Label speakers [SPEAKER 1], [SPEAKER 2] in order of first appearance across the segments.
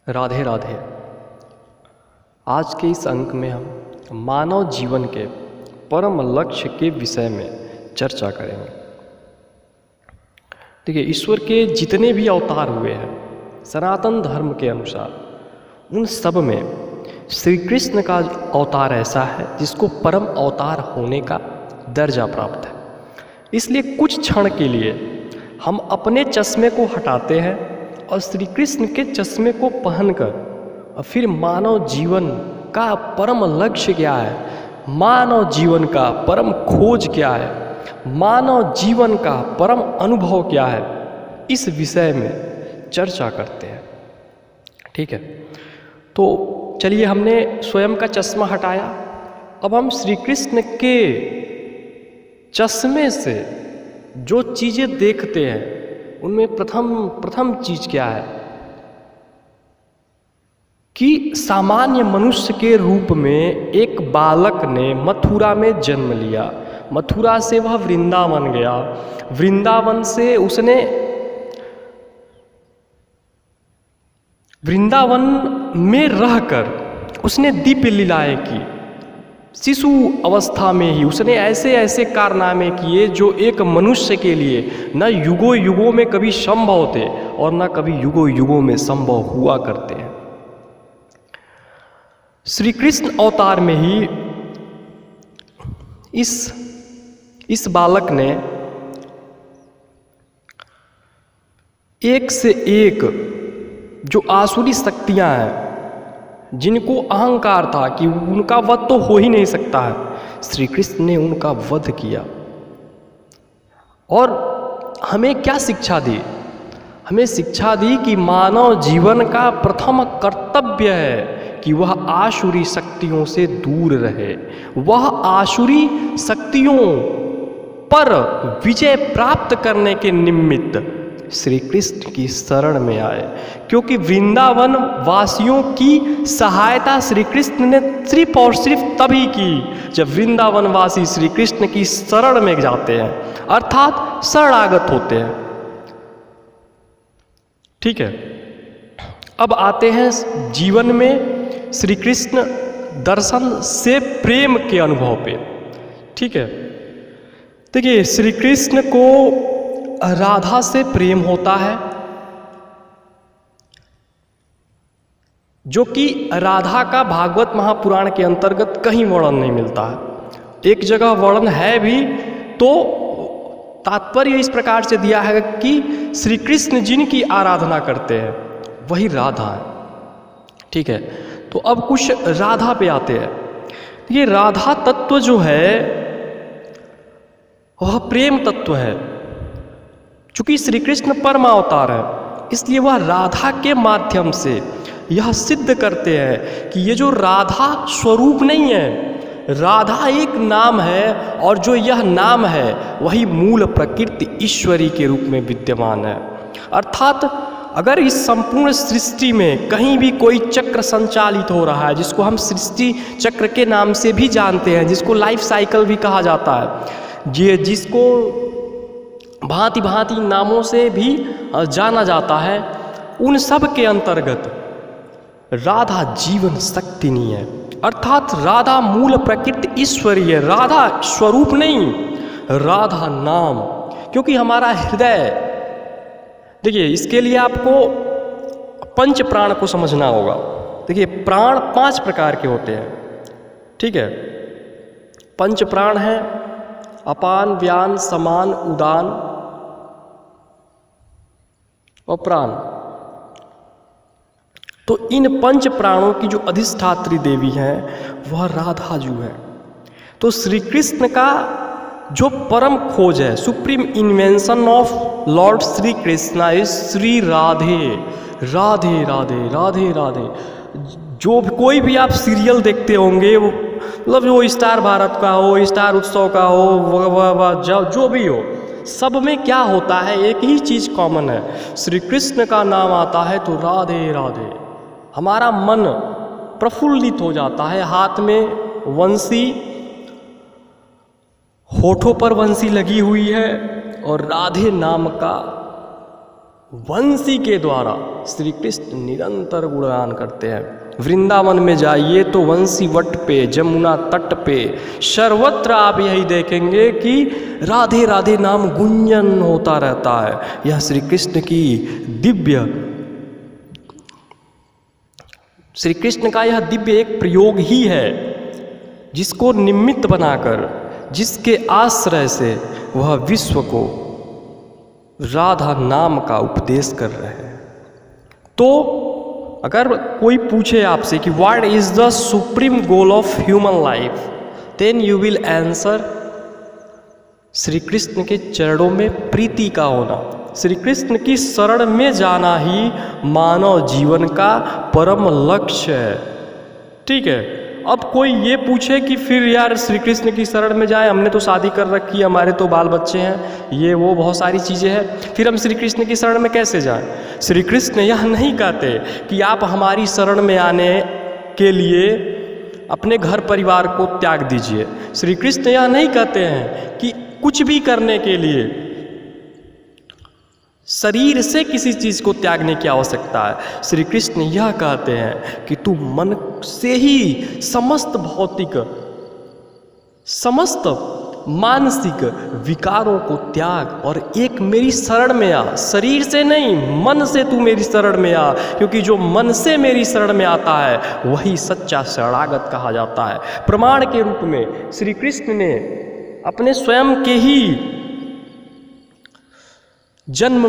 [SPEAKER 1] राधे राधे। आज के इस अंक में हम मानव जीवन के परम लक्ष्य के विषय में चर्चा करेंगे। देखिए, ईश्वर के जितने भी अवतार हुए हैं सनातन धर्म के अनुसार, उन सब में श्री कृष्ण का अवतार ऐसा है जिसको परम अवतार होने का दर्जा प्राप्त है। इसलिए कुछ क्षण के लिए हम अपने चश्मे को हटाते हैं और श्री कृष्ण के चश्मे को पहनकर और फिर मानव जीवन का परम लक्ष्य क्या है, मानव जीवन का परम खोज क्या है, मानव जीवन का परम अनुभव क्या है, इस विषय में चर्चा करते हैं। ठीक है, तो चलिए, हमने स्वयं का चश्मा हटाया। अब हम श्री कृष्ण के चश्मे से जो चीज़ें देखते हैं उनमें प्रथम चीज क्या है कि सामान्य मनुष्य के रूप में एक बालक ने मथुरा में जन्म लिया। मथुरा से वह वृंदावन गया, वृंदावन से उसने वृंदावन में रहकर उसने दिव्य लीलाएं की। शिशु अवस्था में ही उसने ऐसे ऐसे कारनामे किए जो एक मनुष्य के लिए न युगों युगों में कभी संभव थे और न कभी युगों युगों में संभव हुआ करते हैं। श्री कृष्ण अवतार में ही इस बालक ने एक से एक जो आसुरी शक्तियां हैं, जिनको अहंकार था कि उनका वध तो हो ही नहीं सकता है, श्री कृष्ण ने उनका वध किया। और हमें क्या शिक्षा दी? हमें शिक्षा दी कि मानव जीवन का प्रथम कर्तव्य है कि वह आसुरी शक्तियों से दूर रहे, वह आसुरी शक्तियों पर विजय प्राप्त करने के निमित्त श्री कृष्ण की शरण में आए, क्योंकि वृंदावन वासियों की सहायता श्री कृष्ण ने सिर्फ और सिर्फ तभी की जब वृंदावन वासी श्री कृष्ण की शरण में जाते हैं, अर्थात शरणागत होते हैं। ठीक है, अब आते हैं जीवन में श्री कृष्ण दर्शन से प्रेम के अनुभव पे। ठीक है, देखिए, श्री कृष्ण को राधा से प्रेम होता है, जो कि राधा का भागवत महापुराण के अंतर्गत कहीं वर्णन नहीं मिलता है। एक जगह वर्णन है भी तो तात्पर्य इस प्रकार से दिया है कि श्री कृष्ण जिनकी आराधना करते हैं वही राधा है। ठीक है, तो अब कुछ राधा पे आते हैं। ये राधा तत्व जो है वह प्रेम तत्व है। चूंकि श्री कृष्ण परमावतार है, इसलिए वह राधा के माध्यम से यह सिद्ध करते हैं कि ये जो राधा स्वरूप नहीं है, राधा एक नाम है, और जो यह नाम है वही मूल प्रकृति ईश्वरी के रूप में विद्यमान है। अर्थात अगर इस संपूर्ण सृष्टि में कहीं भी कोई चक्र संचालित हो रहा है, जिसको हम सृष्टि चक्र के नाम से भी जानते हैं, जिसको लाइफ साइकिल भी कहा जाता है, ये जिसको भांति भांति नामों से भी जाना जाता है, उन सब के अंतर्गत राधा जीवन शक्तिनी है। अर्थात राधा मूल प्रकृति ईश्वरीय है, राधा स्वरूप नहीं, राधा नाम। क्योंकि हमारा हृदय, देखिए, इसके लिए आपको पंच प्राण को समझना होगा। देखिए, प्राण 5 प्रकार के होते हैं। ठीक है, पंच प्राण है अपान, व्यान, समान, उदान और प्राण। तो इन पंच प्राणों की जो अधिष्ठात्री देवी हैं वह राधा जी है। तो श्री कृष्ण का जो परम खोज है, supreme invention of Lord Shri Krishna is Shri Radhe Radhe Radhe Radhe Radhe. जो कोई भी आप सीरियल देखते होंगे, वो मतलब जो स्टार भारत का हो, स्टार उत्सव का हो, जो भी हो, सब में क्या होता है, एक ही चीज़ कॉमन है, श्री कृष्ण का नाम आता है तो राधे राधे, हमारा मन प्रफुल्लित हो जाता है। हाथ में वंशी, होठों पर वंशी लगी हुई है और राधे नाम का वंशी के द्वारा श्री कृष्ण निरंतर गुणगान करते हैं। वृंदावन में जाइए तो वंशी वट पे, जमुना तट पे, सर्वत्र आप यही देखेंगे कि राधे राधे नाम गुंजन होता रहता है। यह श्री कृष्ण की दिव्य, श्री कृष्ण का यह दिव्य एक प्रयोग ही है, जिसको निमित्त बनाकर, जिसके आश्रय से वह विश्व को राधा नाम का उपदेश कर रहे हैं। तो अगर कोई पूछे आपसे कि what is the supreme goal of human life, then you will answer Shri Krishna के चरणों में प्रीति का होना, श्री कृष्ण की शरण में जाना ही मानव जीवन का परम लक्ष्य है। ठीक है। अब कोई ये पूछे कि फिर यार श्री कृष्ण की शरण में जाए, हमने तो शादी कर रखी है, हमारे तो बाल बच्चे हैं, ये वो बहुत सारी चीज़ें हैं, फिर हम श्री कृष्ण की शरण में कैसे जाएं? श्री कृष्ण यह नहीं कहते कि आप हमारी शरण में आने के लिए अपने घर परिवार को त्याग दीजिए। श्री कृष्ण यह नहीं कहते हैं कि कुछ भी करने के लिए शरीर से किसी चीज़ को त्यागने की आवश्यकता है। श्री कृष्ण यह कहते हैं कि तू मन से ही समस्त भौतिक, समस्त मानसिक विकारों को त्याग और एक मेरी शरण में आ। शरीर से नहीं, मन से तू मेरी शरण में आ, क्योंकि जो मन से मेरी शरण में आता है वही सच्चा शरणागत कहा जाता है। प्रमाण के रूप में श्री कृष्ण ने अपने स्वयं के ही जन्म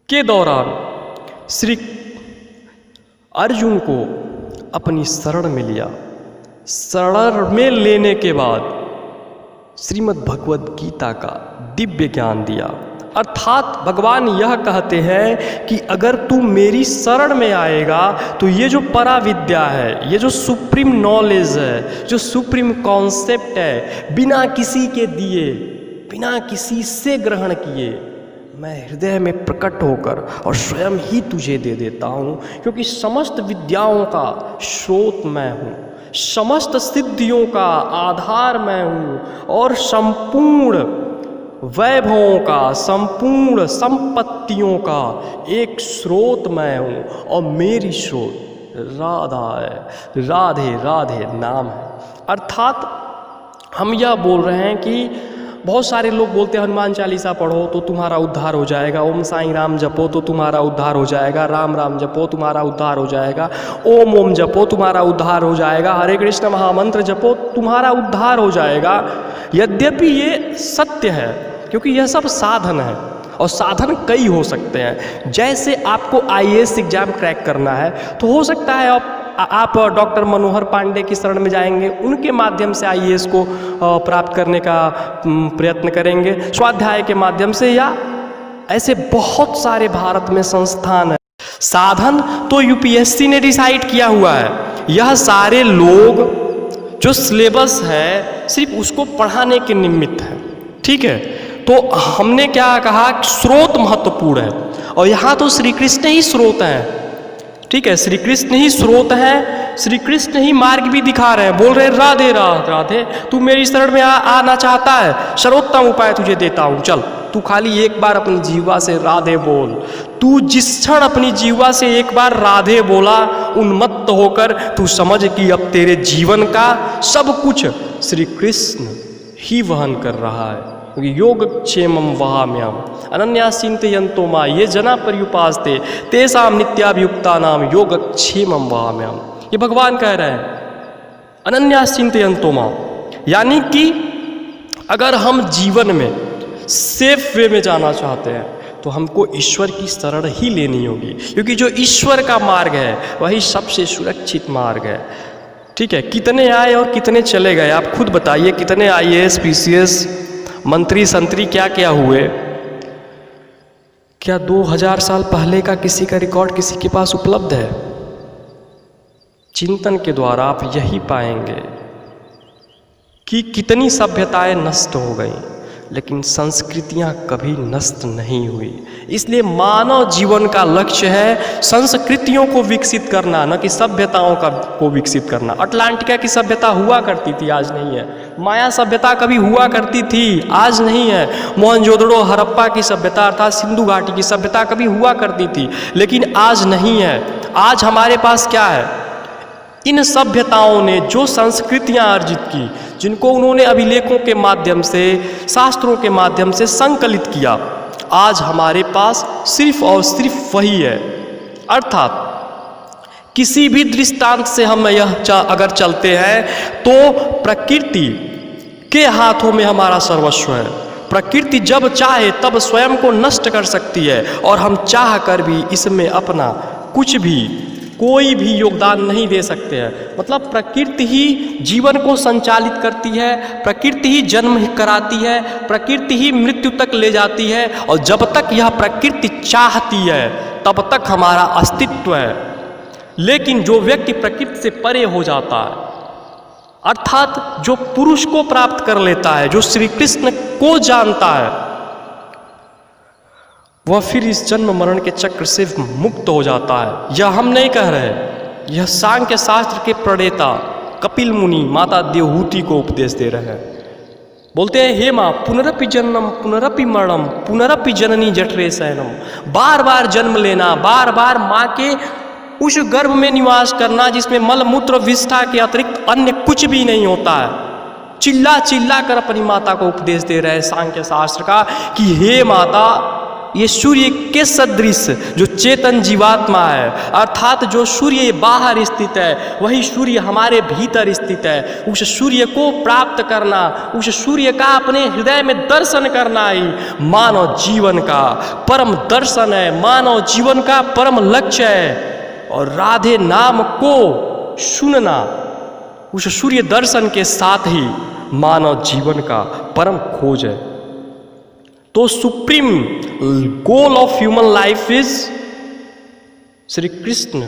[SPEAKER 1] के दौरान श्री अर्जुन को अपनी शरण में लिया। शरण में लेने के बाद श्रीमद् भगवद गीता का दिव्य ज्ञान दिया। अर्थात भगवान यह कहते हैं कि अगर तू मेरी शरण में आएगा तो ये जो पराविद्या है, ये जो सुप्रीम नॉलेज है, जो सुप्रीम कॉन्सेप्ट है, बिना किसी के दिए, बिना किसी से ग्रहण किए, मैं हृदय में प्रकट होकर और स्वयं ही तुझे दे देता हूँ, क्योंकि समस्त विद्याओं का स्रोत मैं हूँ, समस्त सिद्धियों का आधार मैं हूँ, और संपूर्ण वैभवों का, संपूर्ण संपत्तियों का एक स्रोत मैं हूँ, और मेरी स्रोत राधा है, राधे राधे नाम है। अर्थात हम यह बोल रहे हैं कि बहुत सारे लोग बोलते हैं हनुमान चालीसा पढ़ो तो तुम्हारा उद्धार हो जाएगा, ओम साईं राम जपो तो तुम्हारा उद्धार हो जाएगा, राम राम जपो तुम्हारा उद्धार हो जाएगा, ओम ओम जपो तुम्हारा उद्धार हो जाएगा, हरे कृष्ण महामंत्र जपो तुम्हारा उद्धार हो जाएगा। यद्यपि ये सत्य है, क्योंकि यह सब साधन है, और साधन कई हो सकते हैं। जैसे आपको IAS एग्जाम क्रैक करना है तो हो सकता है आप डॉक्टर मनोहर पांडे की शरण में जाएंगे, उनके माध्यम से IAS को प्राप्त करने का प्रयत्न करेंगे, स्वाध्याय के माध्यम से, या ऐसे बहुत सारे भारत में संस्थान है। साधन तो UPSC ने डिसाइड किया हुआ है। यह सारे लोग जो सिलेबस है सिर्फ उसको पढ़ाने के निमित्त है। ठीक है। तो हमने क्या कहा, स्रोत महत्वपूर्ण है, और यहाँ तो श्री कृष्ण ही स्रोत हैं। ठीक है, श्री कृष्ण ही स्रोत हैं, श्री कृष्ण ही मार्ग भी दिखा रहे हैं। बोल रहे राधे राधे, तू मेरी शरण में आना चाहता है, सर्वोत्तम उपाय तुझे देता हूँ, चल तू खाली एक बार अपनी जीवा से राधे बोल। तू जिस क्षण अपनी जीवा से एक बार राधे बोला, उन्मत्त होकर तू समझ कि अब तेरे जीवन का सब कुछ श्री कृष्ण ही वहन कर रहा है। योगक्षेमं वहाम्यहम् अनन्याश्चिन्तयन्तो मां ये जना पर्युपासते तेषां नित्याभियुक्तानां योगक्षेमं वहाम्यहम्। ये भगवान कह रहे हैं, अनन्याश्चिन्तयन्तो मां, यानी कि अगर हम जीवन में सेफ वे में जाना चाहते हैं तो हमको ईश्वर की शरण ही लेनी होगी, क्योंकि जो ईश्वर का मार्ग है वही सबसे सुरक्षित मार्ग है। ठीक है। कितने आए और कितने चले गए, आप खुद बताइए। कितने IAS PCS मंत्री संतरी क्या क्या हुए? क्या 2000 साल पहले का किसी का रिकॉर्ड किसी के पास उपलब्ध है? चिंतन के द्वारा आप यही पाएंगे कि कितनी सभ्यताएं नष्ट हो गई, लेकिन संस्कृतियाँ कभी नष्ट नहीं हुई। इसलिए मानव जीवन का लक्ष्य है संस्कृतियों को विकसित करना, न कि सभ्यताओं को विकसित करना। अटलांटिका की सभ्यता हुआ करती थी, आज नहीं है। माया सभ्यता कभी हुआ करती थी, आज नहीं है। मोहनजोदड़ो हड़प्पा की सभ्यता अर्थात सिंधु घाटी की सभ्यता कभी हुआ करती थी, लेकिन आज नहीं है। आज हमारे पास क्या है? इन सभ्यताओं ने जो संस्कृतियाँ अर्जित की, जिनको उन्होंने अभिलेखों के माध्यम से, शास्त्रों के माध्यम से संकलित किया, आज हमारे पास सिर्फ और सिर्फ वही है। अर्थात किसी भी दृष्टांत से हम अगर चलते हैं तो प्रकृति के हाथों में हमारा सर्वस्व है। प्रकृति जब चाहे तब स्वयं को नष्ट कर सकती है और हम चाह कर भी इसमें अपना कुछ भी, कोई भी योगदान नहीं दे सकते हैं। मतलब प्रकृति ही जीवन को संचालित करती है, प्रकृति ही जन्म कराती है, प्रकृति ही मृत्यु तक ले जाती है, और जब तक यह प्रकृति चाहती है तब तक हमारा अस्तित्व है। लेकिन जो व्यक्ति प्रकृति से परे हो जाता है, अर्थात जो पुरुष को प्राप्त कर लेता है, जो श्री कृष्ण को जानता है, वह फिर इस जन्म मरण के चक्र से मुक्त हो जाता है। यह हम नहीं कह रहे, यह सांख्य शास्त्र के प्रणेता कपिल मुनि माता देवहूति को उपदेश दे रहे हैं। बोलते हैं, हे माँ, पुनरपि जन्मम पुनरपि मरणम पुनरपि जननी जठरे शयनम। बार बार जन्म लेना, बार बार माँ के उस गर्भ में निवास करना जिसमें मल मूत्र विष्ठा के अतिरिक्त अन्य कुछ भी नहीं होता है। चिल्ला चिल्ला कर अपनी माता को उपदेश दे रहे हैं सांख्य शास्त्र का कि हे माता, ये सूर्य के सदृश जो चेतन जीवात्मा है, अर्थात जो सूर्य बाहर स्थित है, वही सूर्य हमारे भीतर स्थित है। उस सूर्य को प्राप्त करना, उस सूर्य का अपने हृदय में दर्शन करना ही मानव जीवन का परम दर्शन है, मानव जीवन का परम लक्ष्य है। और राधे नाम को सुनना, उस सूर्य दर्शन के साथ ही मानव जीवन का परम खोज है। तो supreme goal of human life is Shri Krishna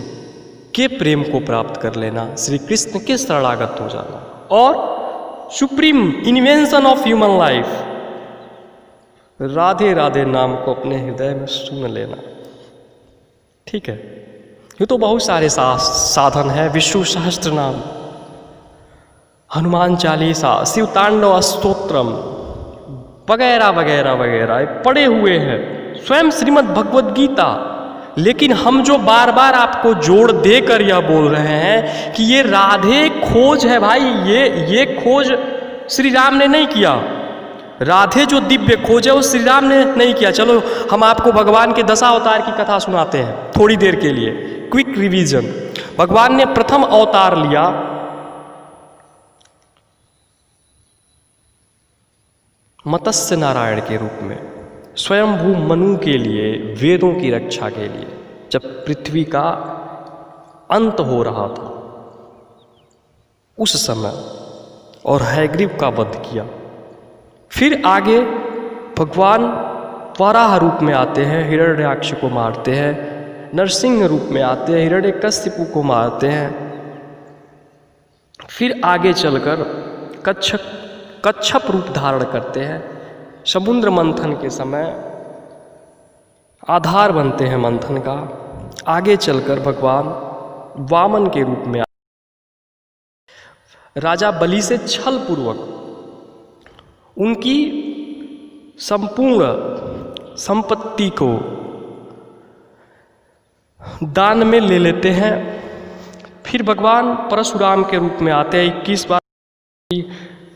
[SPEAKER 1] के प्रेम को प्राप्त कर लेना, श्री कृष्ण के शरणागत हो जाना। और supreme invention of human life, Radhe Radhe नाम को अपने हृदय में सुन लेना। ठीक है, ये तो बहुत सारे साधन है। विष्णु सहस्त्र नाम, हनुमान चालीसा, शिव तांडव स्तोत्रम वगैरह वगैरह वगैरह पड़े हुए हैं, स्वयं श्रीमद् भगवद गीता। लेकिन हम जो बार बार आपको जोड़ देकर यह बोल रहे हैं कि ये राधे खोज है भाई, ये खोज श्री राम ने नहीं किया। राधे जो दिव्य खोज है वो श्री राम ने नहीं किया। चलो हम आपको भगवान के दशावतार की कथा सुनाते हैं थोड़ी देर के लिए, क्विक रिवीजन। भगवान ने प्रथम अवतार लिया मत्स्य नारायण के रूप में, स्वयंभू मनु के लिए, वेदों की रक्षा के लिए, जब पृथ्वी का अंत हो रहा था उस समय, और हयग्रीव का वध किया। फिर आगे भगवान वराह रूप में आते हैं, हिरण्याक्ष को मारते हैं, नरसिंह रूप में आते हैं, हिरण्यकशिपु को मारते हैं। फिर आगे चलकर कच्छप रूप धारण करते हैं, समुद्र मंथन के समय आधार बनते हैं मंथन का। आगे चलकर भगवान वामन के रूप में राजा बलि से छल पूर्वक उनकी संपूर्ण संपत्ति को दान में ले लेते हैं। फिर भगवान परशुराम के रूप में आते हैं, 21 बार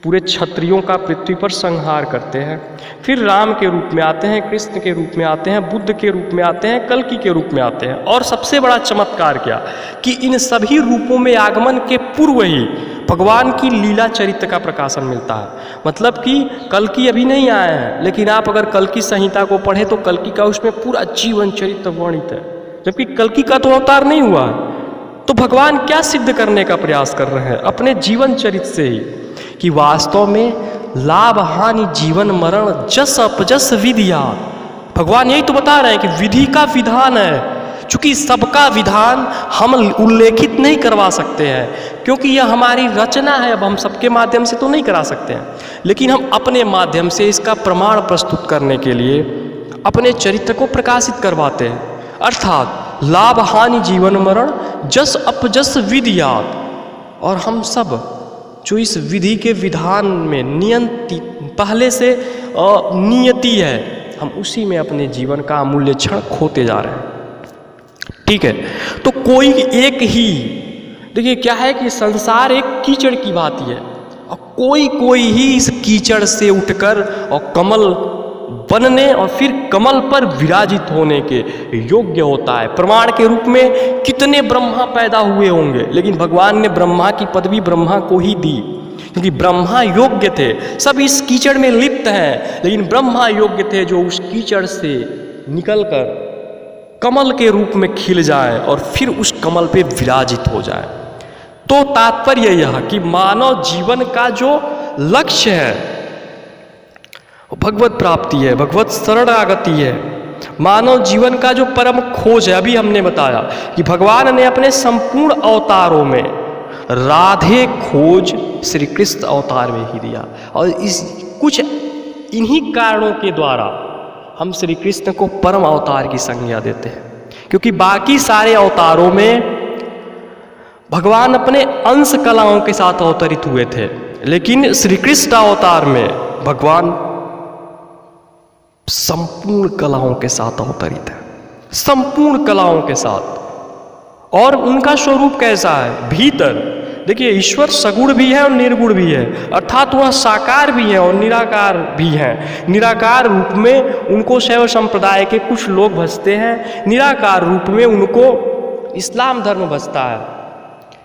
[SPEAKER 1] पूरे क्षत्रियों का पृथ्वी पर संहार करते हैं। फिर राम के रूप में आते हैं, कृष्ण के रूप में आते हैं, बुद्ध के रूप में आते हैं, कल्कि के रूप में आते हैं। और सबसे बड़ा चमत्कार क्या कि इन सभी रूपों में आगमन के पूर्व ही भगवान की लीला चरित्र का प्रकाशन मिलता है। मतलब कि कल्कि अभी नहीं आए हैं, लेकिन आप अगर कल्कि संहिता को पढ़ें तो कल्कि का उसमें पूरा जीवन चरित्र वर्णित है, जबकि कल्कि का तो अवतार नहीं हुआ है। तो भगवान क्या सिद्ध करने का प्रयास कर रहे हैं अपने जीवन चरित्र से ही, कि वास्तव में लाभ हानि जीवन मरण जस अपजस विधिया। भगवान यही तो बता रहे हैं कि विधि का विधान है, चूँकि सबका विधान हम उल्लेखित नहीं करवा सकते हैं, क्योंकि यह हमारी रचना है। अब हम सबके माध्यम से तो नहीं करा सकते हैं, लेकिन हम अपने माध्यम से इसका प्रमाण प्रस्तुत करने के लिए अपने चरित्र को प्रकाशित करवाते हैं। अर्थात लाभ हानि जीवन मरण जस अपजस विधियात, और हम सब जो इस विधि के विधान में नियंती पहले से नियति है, हम उसी में अपने जीवन का अमूल्य क्षण खोते जा रहे हैं। ठीक है, तो कोई एक ही, देखिए क्या है कि संसार एक कीचड़ की भांति है, और कोई ही इस कीचड़ से उठकर और कमल बनने और फिर कमल पर विराजित होने के योग्य होता है। प्रमाण के रूप में कितने ब्रह्मा पैदा हुए होंगे, लेकिन भगवान ने ब्रह्मा की पदवी ब्रह्मा को ही दी, क्योंकि ब्रह्मा योग्य थे। सब इस कीचड़ में लिप्त हैं, लेकिन ब्रह्मा योग्य थे जो उस कीचड़ से निकलकर कमल के रूप में खिल जाए और फिर उस कमल पे विराजित हो जाए। तो तात्पर्य यह कि मानव जीवन का जो लक्ष्य है भगवत प्राप्ति है, भगवत शरणागति है। मानव जीवन का जो परम खोज है, अभी हमने बताया कि भगवान ने अपने संपूर्ण अवतारों में राधे खोज श्री कृष्ण अवतार में ही दिया, और इस कुछ इन्हीं कारणों के द्वारा हम श्री कृष्ण को परम अवतार की संज्ञा देते हैं, क्योंकि बाकी सारे अवतारों में भगवान अपने अंश कलाओं के साथ अवतरित हुए थे, लेकिन श्री कृष्ण अवतार में भगवान संपूर्ण कलाओं के साथ अवतरित है, संपूर्ण कलाओं के साथ। और उनका स्वरूप कैसा है? भीतर देखिए, ईश्वर सगुण भी है और निर्गुण भी है, अर्थात वह साकार भी है और निराकार भी है। निराकार रूप में उनको शैव संप्रदाय के कुछ लोग भजते हैं, निराकार रूप में उनको इस्लाम धर्म भजता है,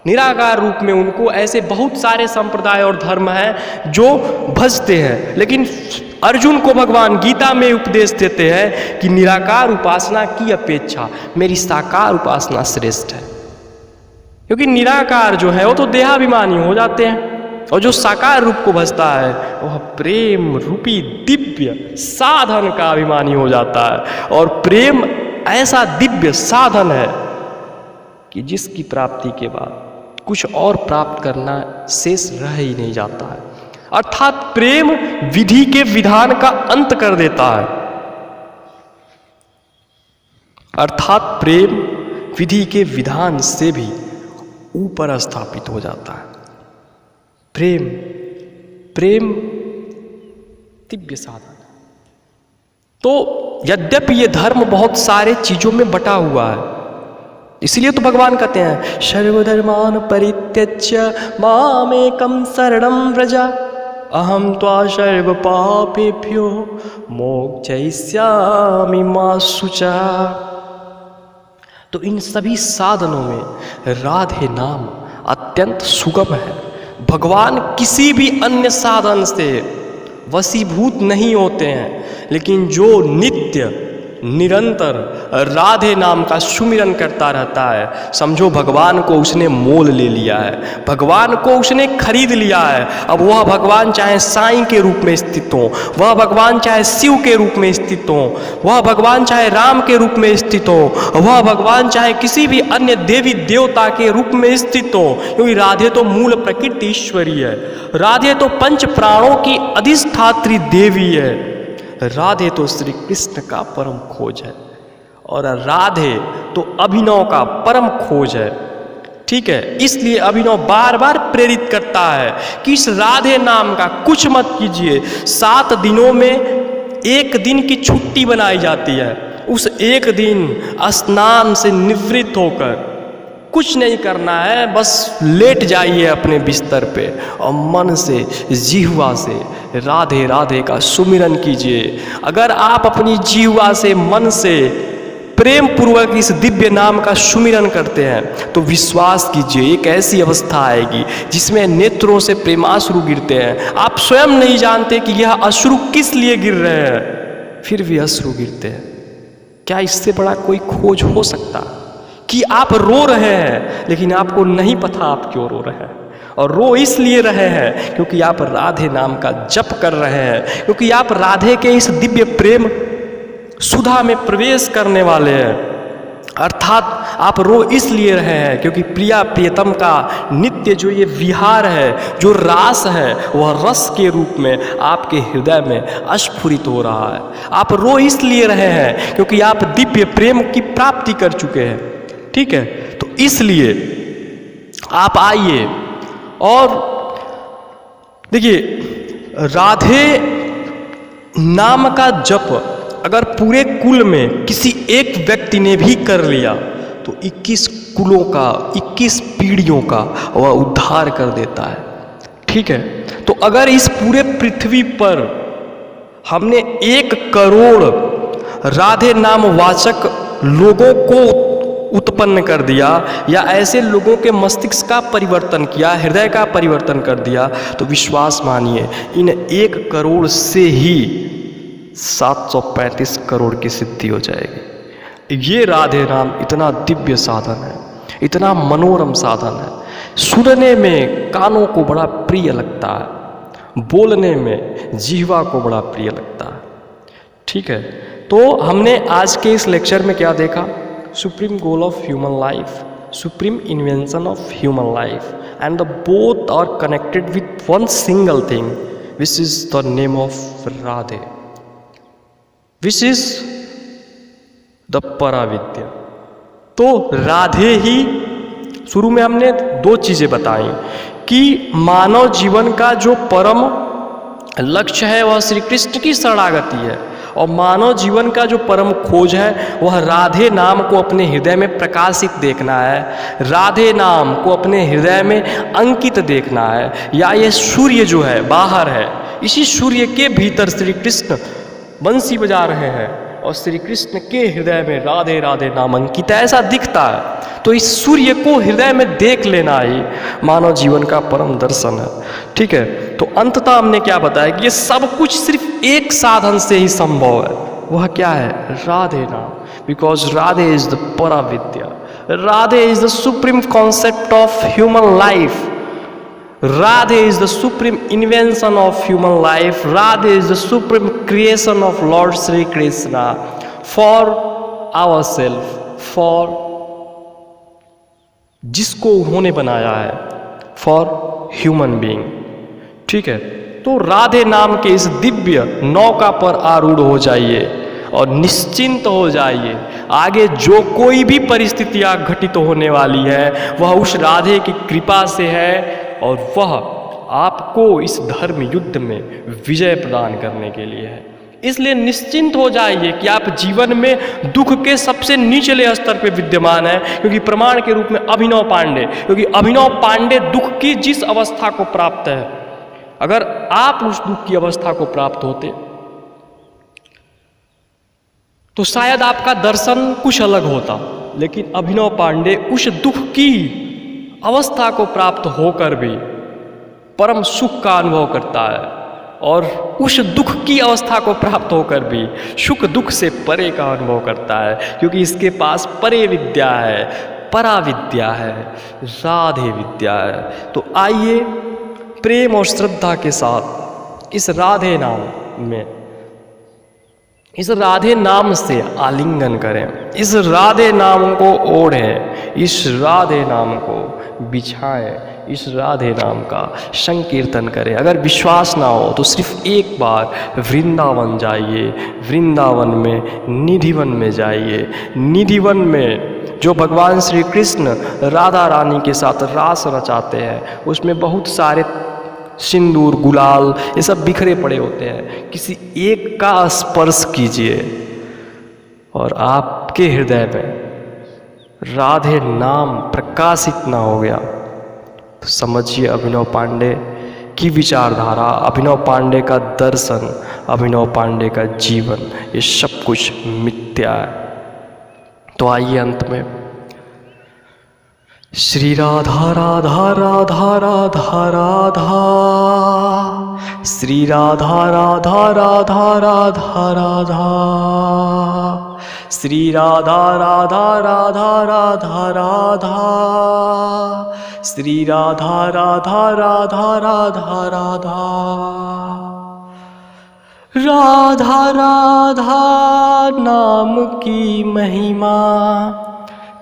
[SPEAKER 1] निराकार रूप में उनको ऐसे बहुत सारे संप्रदाय और धर्म हैं जो भजते हैं। लेकिन अर्जुन को भगवान गीता में उपदेश देते हैं कि निराकार उपासना की अपेक्षा मेरी साकार उपासना श्रेष्ठ है, क्योंकि निराकार जो है वो तो देहाभिमानी हो जाते हैं, और जो साकार रूप को भजता है वह प्रेम रूपी दिव्य साधन का अभिमानी हो जाता है। और प्रेम ऐसा दिव्य साधन है कि जिसकी प्राप्ति के बाद कुछ और प्राप्त करना शेष रह ही नहीं जाता है। अर्थात प्रेम विधि के विधान का अंत कर देता है, अर्थात प्रेम विधि के विधान से भी ऊपर स्थापित हो जाता है। प्रेम दिव्य साधन। तो यद्यपि ये धर्म बहुत सारे चीजों में बटा हुआ है, इसलिए तो भगवान कहते हैं सर्वधर्मान परित्यज्य मामेकं शरणं व्रज अहम त्वा सर्व पापेभ्यो मोक्षयिष्यामि मा शुचा। तो इन सभी साधनों में राधे नाम अत्यंत सुगम है। भगवान किसी भी अन्य साधन से वशीभूत नहीं होते हैं, लेकिन जो नित्य निरंतर राधे नाम का सुमिरन करता रहता है, समझो भगवान को उसने मोल ले लिया है, भगवान को उसने खरीद लिया है। अब वह भगवान चाहे साईं के रूप में स्थित हो, वह भगवान चाहे शिव के रूप में स्थित हो, वह भगवान चाहे राम के रूप में स्थित हो, वह भगवान चाहे किसी भी अन्य देवी देवता के रूप में स्थित हो, क्योंकि राधे तो मूल प्रकृति ईश्वरी है, राधे तो पंच प्राणों की अधिष्ठात्री देवी है, राधे तो श्री कृष्ण का परम खोज है, और राधे तो अभिनव का परम खोज है। ठीक है, इसलिए अभिनव बार बार प्रेरित करता है कि इस राधे नाम का कुछ मत कीजिए। 7 दिनों में एक दिन की छुट्टी बनाई जाती है, उस एक दिन स्नान से निवृत्त होकर कुछ नहीं करना है, बस लेट जाइए अपने बिस्तर पे और मन से जिह्वा से राधे राधे का सुमिरन कीजिए। अगर आप अपनी जिह्वा से मन से प्रेम पूर्वक इस दिव्य नाम का सुमिरन करते हैं तो विश्वास कीजिए एक ऐसी अवस्था आएगी जिसमें नेत्रों से प्रेमाश्रु गिरते हैं। आप स्वयं नहीं जानते कि यह अश्रु किस लिए गिर रहे हैं, फिर भी अश्रु गिरते हैं। क्या इससे बड़ा कोई खोज हो सकता कि आप रो रहे हैं लेकिन आपको नहीं पता आप क्यों रो रहे हैं, और रो इसलिए रहे हैं क्योंकि आप राधे नाम का जप कर रहे हैं, क्योंकि आप राधे के इस दिव्य प्रेम सुधा में प्रवेश करने वाले हैं। अर्थात आप रो इसलिए रहे हैं क्योंकि प्रिया प्रियतम का नित्य जो ये विहार है, जो रास है, वह रस के रूप में आपके हृदय में स्फुरित हो रहा है। आप रो इसलिए रहे हैं क्योंकि आप दिव्य प्रेम की प्राप्ति कर चुके हैं। ठीक है, तो इसलिए आप आइए और देखिए, राधे नाम का जप अगर पूरे कुल में किसी एक व्यक्ति ने भी कर लिया तो 21 कुलों का, 21 पीढ़ियों का वह उद्धार कर देता है। ठीक है, तो अगर इस पूरे पृथ्वी पर हमने 1 करोड़ राधे नाम वाचक लोगों को उत्पन्न कर दिया या ऐसे लोगों के मस्तिष्क का परिवर्तन किया, हृदय का परिवर्तन कर दिया, तो विश्वास मानिए इन 1 करोड़ से ही 735 करोड़ की सिद्धि हो जाएगी। ये राधे नाम इतना दिव्य साधन है, इतना मनोरम साधन है, सुनने में कानों को बड़ा प्रिय लगता है, बोलने में जिह्वा को बड़ा प्रिय लगता है। ठीक है, तो हमने आज के इस लेक्चर में क्या देखा? Supreme goal of human life, supreme invention of human life, and the both are connected with one single thing which is the name of Radhe, which is the paravidya. तो राधे ही, शुरू में हमने 2 चीजें बताई कि मानव जीवन का जो परम लक्ष्य है वह श्री कृष्ण की शरणागति है, और मानव जीवन का जो परम खोज है वह राधे नाम को अपने हृदय में प्रकाशित देखना है, राधे नाम को अपने हृदय में अंकित देखना है। या ये सूर्य जो है बाहर है, इसी सूर्य के भीतर श्री कृष्ण बंसी बजा रहे हैं और श्री कृष्ण के हृदय में राधे राधे नाम अंकित है, ऐसा दिखता है। तो इस सूर्य को हृदय में देख लेना ही मानव जीवन का परम दर्शन है। ठीक है, तो अंततः हमने क्या बताया कि ये सब कुछ सिर्फ एक साधन से ही संभव है। वह क्या है? राधे नाम, because Radhe is the paravidya, Radhe is the supreme concept of human life, Radhe is the supreme invention of human life. Radhe is the supreme creation of Lord Sri Krishna for ourselves, for जिसको उन्होंने बनाया है, for human being। ठीक है, तो राधे नाम के इस दिव्य नौका पर आरूढ़ हो जाइए और निश्चिंत हो जाइए। आगे जो कोई भी परिस्थितियां घटित होने वाली है वह उस राधे की कृपा से है, और वह आपको इस धर्म युद्ध में विजय प्रदान करने के लिए है। इसलिए निश्चिंत हो जाइए कि आप जीवन में दुख के सबसे निचले स्तर पे विद्यमान है, क्योंकि प्रमाण के रूप में अभिनव पांडे, क्योंकि अभिनव पांडे दुख की जिस अवस्था को प्राप्त है, अगर आप उस दुख की अवस्था को प्राप्त होते तो शायद आपका दर्शन कुछ अलग होता, लेकिन अभिनव पांडे उस दुख की अवस्था को प्राप्त होकर भी परम सुख का अनुभव करता है, और उस दुख की अवस्था को प्राप्त होकर भी सुख दुख से परे का अनुभव करता है, क्योंकि इसके पास परे विद्या है, पराविद्या है, राधे विद्या है। तो आइए प्रेम और श्रद्धा के साथ इस राधे नाम में, इस राधे नाम से आलिंगन करें, इस राधे नाम को ओढ़ें, इस राधे नाम को बिछाएं, इस राधे नाम का संकीर्तन करें। अगर विश्वास ना हो तो सिर्फ एक बार वृंदावन जाइए, वृंदावन में निधिवन में जाइए। निधिवन में जो भगवान श्री कृष्ण राधा रानी के साथ रास रचाते हैं, उसमें बहुत सारे सिंदूर गुलाल ये सब बिखरे पड़े होते हैं। किसी एक का स्पर्श कीजिए और आपके हृदय में राधे नाम प्रकाशित ना हो गया तो समझिए अभिनव पांडे की विचारधारा, अभिनव पांडे का दर्शन, अभिनव पांडे का जीवन, ये सब कुछ मिथ्या है। तो आइए अंत में श्री राधा राधा राधा राधा राधा, श्री राधा राधा राधा राधा राधा, श्री राधा राधा राधा राधा राधा, श्री राधा राधा राधा राधा राधा, राधा राधा नाम की महिमा